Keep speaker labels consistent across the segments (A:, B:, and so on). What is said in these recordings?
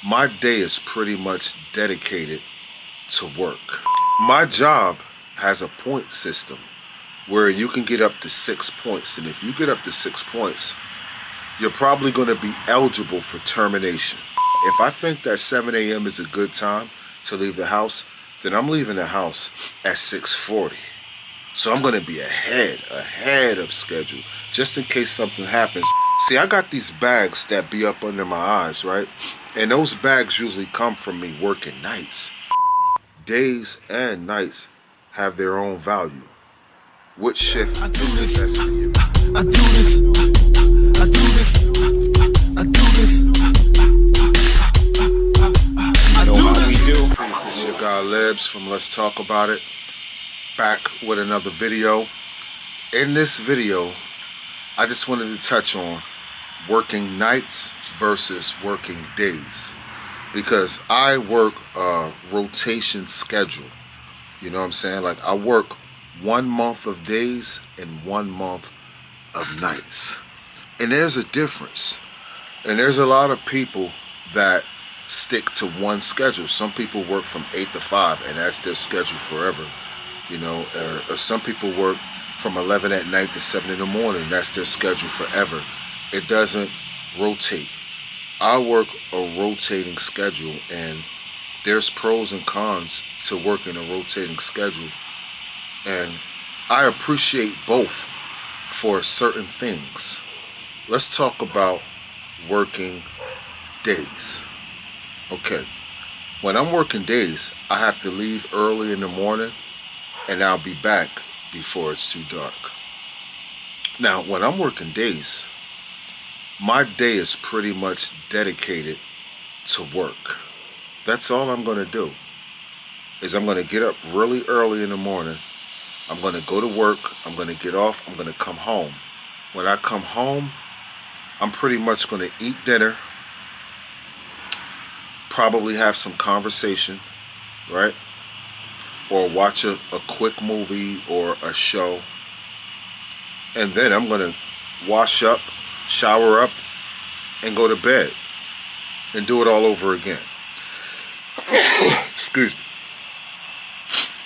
A: My day is pretty much dedicated to work. My job has a point system where you can get up to 6 points. And if you get up to 6 points, you're probably going to be eligible for termination. If I think that 7 a.m. is a good time to leave the house, then I'm leaving the house at 6:40. So I'm going to be ahead of schedule, just in case something happens. See, I got these bags that be up under my eyes, right? And those bags usually come from me working nights. Days and nights have their own value. Which shift is the best for you?
B: I do this. I do this. I do this. I
A: You know
B: do
A: how we
B: this.
A: do. Peace, it's your guy Libs from Let's Talk About It. Back with another video. In this video, I just wanted to touch on working nights versus working days, because I work a rotation schedule. You know what I'm saying? Like, I work 1 month of days and 1 month of nights. And there's a difference. And there's a lot of people that stick to one schedule. Some people work from 8 to 5 and that's their schedule forever. You know, or some people work from 11 at night to 7 in the morning. That's their schedule forever. It doesn't rotate. I work a rotating schedule, and there's pros and cons to working a rotating schedule. And I appreciate both for certain things. Let's talk about working days. Okay, when I'm working days, I have to leave early in the morning and I'll be back before it's too dark. Now, when I'm working days, my day is pretty much dedicated to work. That's all I'm going to do. Is I'm going to get up really early in the morning. I'm going to go to work. I'm going to get off. I'm going to come home. When I come home, I'm pretty much going to eat dinner, probably have some conversation, right? Or watch a quick movie or a show. And then I'm going to wash up, shower up, and go to bed. And do it all over again. Excuse me.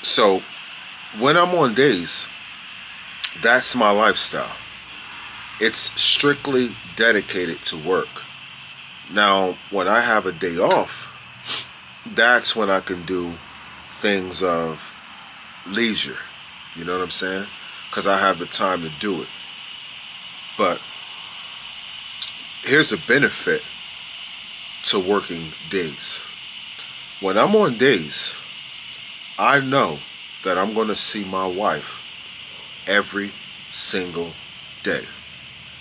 A: So, when I'm on days, that's my lifestyle. It's strictly dedicated to work. Now, when I have a day off, that's when I can do things of leisure. You know what I'm saying? Because I have the time to do it. But here's a benefit to working days. When I'm on days, I know that I'm going to see my wife every single day,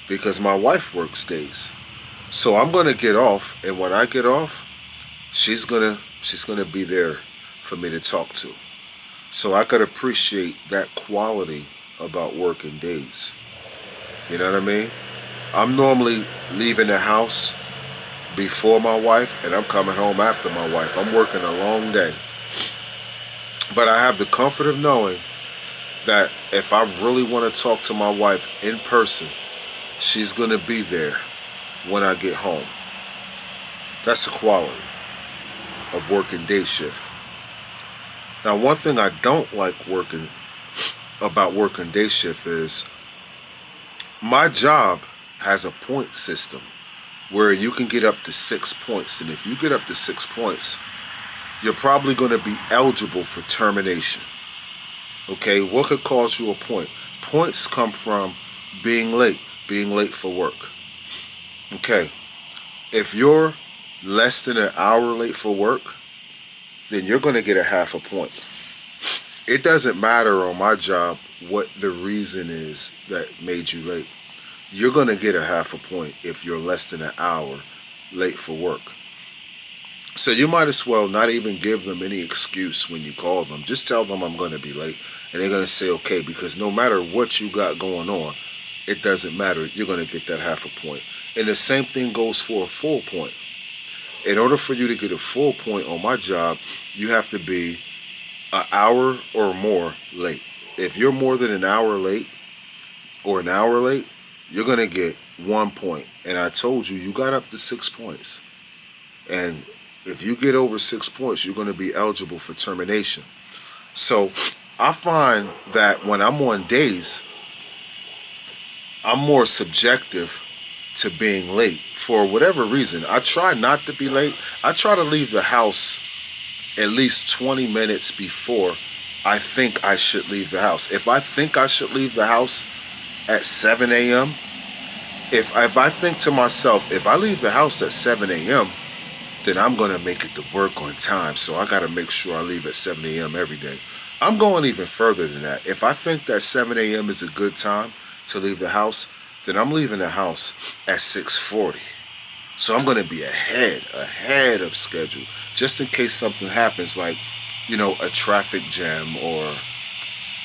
A: because my wife works days. So I'm going to get off, and when I get off, she's going to be there for me to talk to. So I could appreciate that quality about working days. You know what I mean? I'm normally leaving the house before my wife, and I'm coming home after my wife. I'm working a long day. But I have the comfort of knowing that if I really want to talk to my wife in person, she's going to be there when I get home. That's the quality of working day shift. Now, one thing I don't like about working day shift is my job has a point system where you can get up to 6 points. And if you get up to 6 points, you're probably going to be eligible for termination. Okay, what could cause you a point? Points come from being late for work. Okay, if you're less than an hour late for work, then you're going to get a half a point. It doesn't matter on my job what the reason is that made you late. You're going to get a half a point if you're less than an hour late for work. So you might as well not even give them any excuse when you call them. Just tell them I'm going to be late, and they're going to say okay, because no matter what you got going on, it doesn't matter. You're going to get that half a point. And the same thing goes for a full point. In order for you to get a full point on my job, you have to be an hour or more late. If you're more than an hour late or an hour late, you're going to get 1 point. And I told you, you got up to 6 points. And If you get over 6 points, you're going to be eligible for termination. So I find that when I'm on days, I'm more subjective to being late for whatever reason. I try not to be late. I try to leave the house at least 20 minutes before I think I should leave the house. If I think I should leave the house at 7 a.m., if I think to myself, if I leave the house at 7 a.m., then I'm going to make it to work on time. So I got to make sure I leave at 7 a.m. every day. I'm going even further than that. If I think that 7 a.m. is a good time to leave the house, then I'm leaving the house at 6:40. So I'm going to be ahead of schedule, just in case something happens, like, a traffic jam or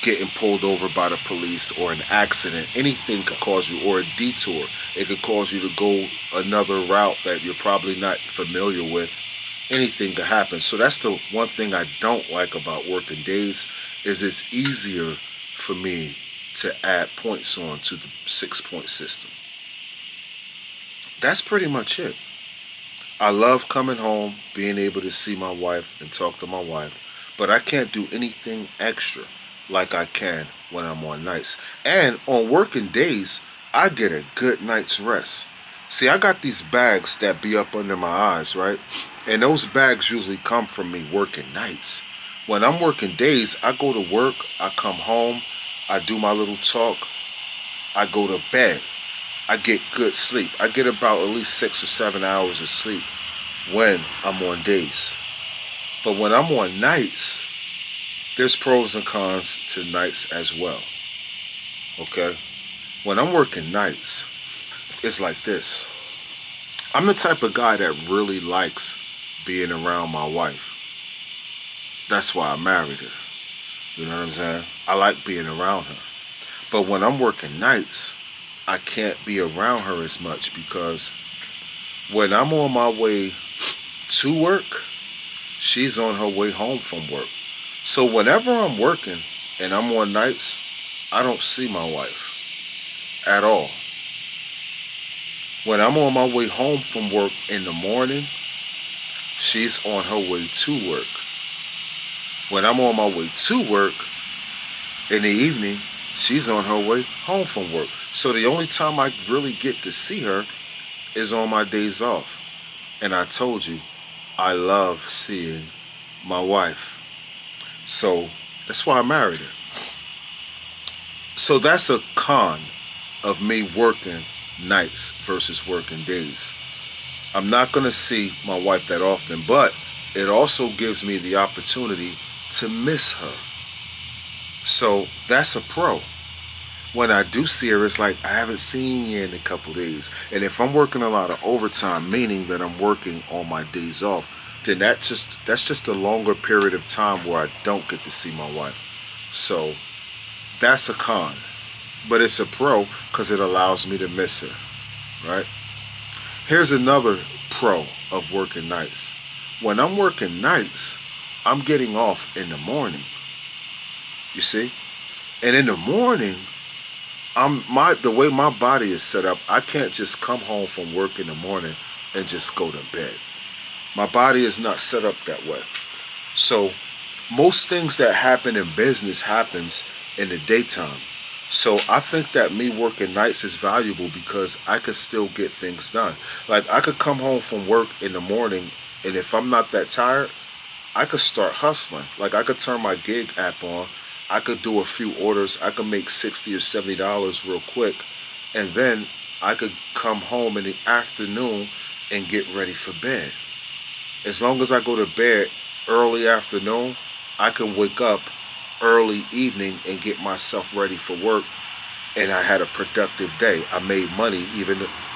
A: getting pulled over by the police or an accident. Anything could cause you, or a detour. It could cause you to go another route that you're probably not familiar with. Anything could happen. So that's the one thing I don't like about working days, is it's easier for me to add points on to the 6-point system. That's pretty much it. I love coming home, being able to see my wife and talk to my wife, but I can't do anything extra like I can when I'm on nights. And on working days, I get a good night's rest. See, I got these bags that be up under my eyes, right? And those bags usually come from me working nights. When I'm working days, I go to work, I come home, I do my little talk, I go to bed. I get good sleep. I get about at least 6 or 7 hours of sleep when I'm on days. But when I'm on nights, there's pros and cons to nights as well. Okay? When I'm working nights, it's like this. I'm the type of guy that really likes being around my wife. That's why I married her. You know what I'm saying? I like being around her. But when I'm working nights, I can't be around her as much, because when I'm on my way to work, she's on her way home from work. So whenever I'm working and I'm on nights, I don't see my wife at all. When I'm on my way home from work in the morning, she's on her way to work. When I'm on my way to work in the evening, she's on her way home from work. So the only time I really get to see her is on my days off. And I told you, I love seeing my wife. So that's why I married her. So that's a con of me working nights versus working days. I'm not going to see my wife that often, but it also gives me the opportunity to miss her. So that's a pro. When I do see her, it's like I haven't seen you in a couple days. And if I'm working a lot of overtime, meaning that I'm working on my days off, then that's just a longer period of time where I don't get to see my wife. So that's a con. But it's a pro because it allows me to miss her, right? Here's another pro of working nights. When I'm working nights, I'm getting off in the morning. You see? And in the morning, the way my body is set up, I can't just come home from work in the morning and just go to bed. My body is not set up that way. So most things that happen in business happens in the daytime. So I think that me working nights is valuable because I could still get things done. Like I could come home from work in the morning, and if I'm not that tired, I could start hustling. Like I could turn my gig app on. I could do a few orders. I could make $60 or $70 real quick. And then I could come home in the afternoon and get ready for bed. As long as I go to bed early afternoon, I can wake up early evening and get myself ready for work. And I had a productive day. I made money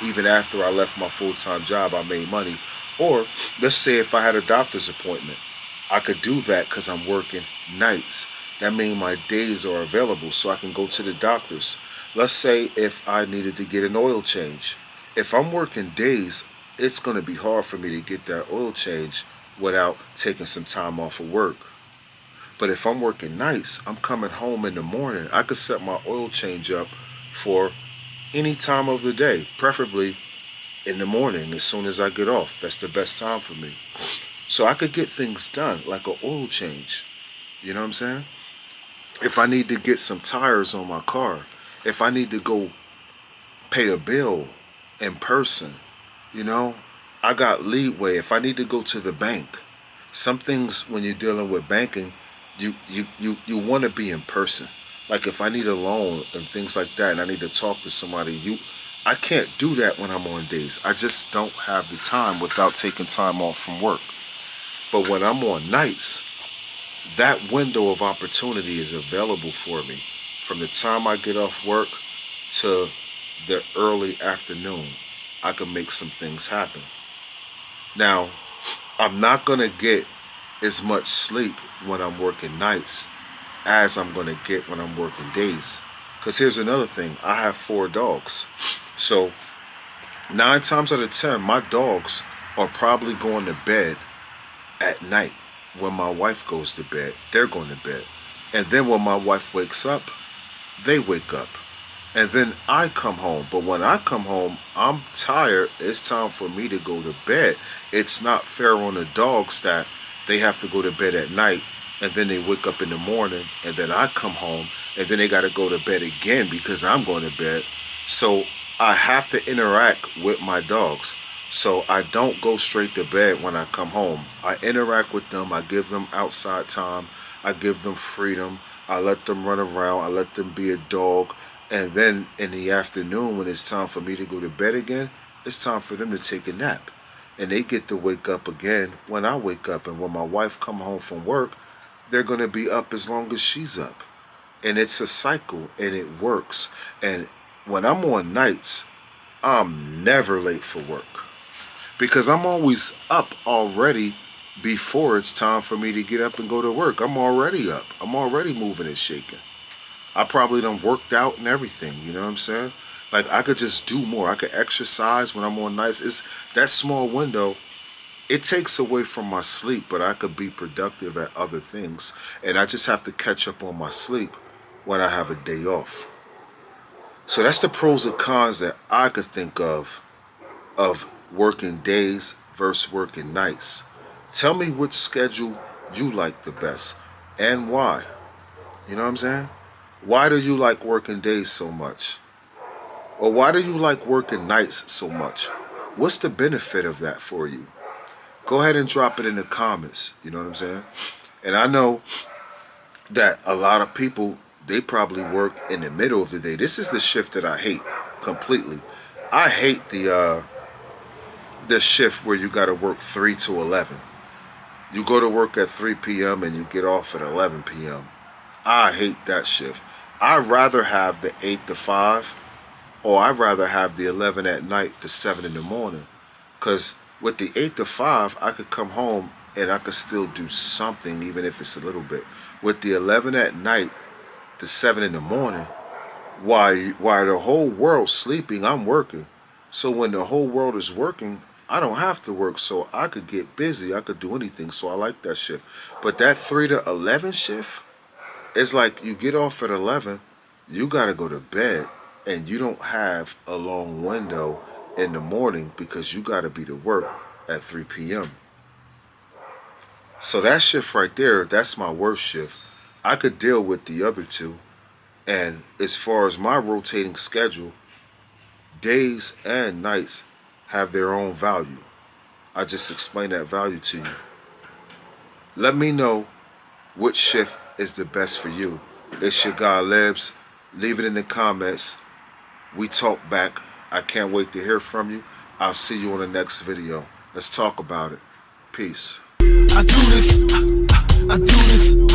A: even after I left my full-time job. I made money. Or let's say if I had a doctor's appointment, I could do that because I'm working nights. That means my days are available so I can go to the doctors. Let's say if I needed to get an oil change. If I'm working days, it's going to be hard for me to get that oil change without taking some time off of work. But if I'm working nights, I'm coming home in the morning. I could set my oil change up for any time of the day, preferably in the morning as soon as I get off. That's the best time for me. So I could get things done, like an oil change. You know what I'm saying? If I need to get some tires on my car, if I need to go pay a bill in person, you know, I got leeway. If I need to go to the bank, some things when you're dealing with banking, you want to be in person. Like if I need a loan and things like that, and I need to talk to somebody, I can't do that when I'm on days. I just don't have the time without taking time off from work. But when I'm on nights, that window of opportunity is available for me from the time I get off work to the early afternoon. I can make some things happen. Now, I'm not going to get as much sleep when I'm working nights as I'm going to get when I'm working days. Because here's another thing. I have 4 dogs. So 9 times out of 10, my dogs are probably going to bed at night. When my wife goes to bed, they're going to bed. And then when my wife wakes up, they wake up. And then I come home. But when I come home, I'm tired. It's time for me to go to bed. It's not fair on the dogs that they have to go to bed at night and then they wake up in the morning and then I come home and then they got to go to bed again because I'm going to bed. So I have to interact with my dogs. So I don't go straight to bed when I come home. I interact with them. I give them outside time. I give them freedom. I let them run around. I let them be a dog. And then in the afternoon, when it's time for me to go to bed again, it's time for them to take a nap. And they get to wake up again when I wake up. And when my wife come home from work, they're going to be up as long as she's up. And it's a cycle, and it works. And when I'm on nights, I'm never late for work. Because I'm always up already before it's time for me to get up and go to work. I'm already up. I'm already moving and shaking. I probably done worked out and everything, you know what I'm saying? Like I could just do more. I could exercise when I'm on nights. It's that small window. It takes away from my sleep, but I could be productive at other things. And I just have to catch up on my sleep when I have a day off. So that's the pros and cons that I could think of working days versus working nights. Tell me which schedule you like the best and why. You know what I'm saying? Why do you like working days so much? Or why do you like working nights so much? What's the benefit of that for you? Go ahead and drop it in the comments. You know what I'm saying? And I know that a lot of people, they probably work in the middle of the day. This is the shift that I hate completely. I hate the shift where you got to work 3 to 11. You go to work at 3 p.m. and you get off at 11 p.m. I hate that shift. I'd rather have the 8 to 5, or I'd rather have the 11 at night to 7 in the morning. Because with the 8 to 5, I could come home and I could still do something, even if it's a little bit. With the 11 at night to 7 in the morning, while the whole world's sleeping, I'm working. So when the whole world is working, I don't have to work, so I could get busy. I could do anything, so I like that shift. But that 3 to 11 shift, it's like you get off at 11, you got to go to bed, and you don't have a long window in the morning because you got to be to work at 3 p.m. So that shift right there, that's my worst shift. I could deal with the other two. And as far as my rotating schedule, days and nights have their own value. I just explained that value to you. Let me know which shift is the best for you. It's your guy Lebs. Leave it in the comments. We talk back. I can't wait to hear from you. I'll see you on the next video. Let's talk about it. Peace.
B: I do this.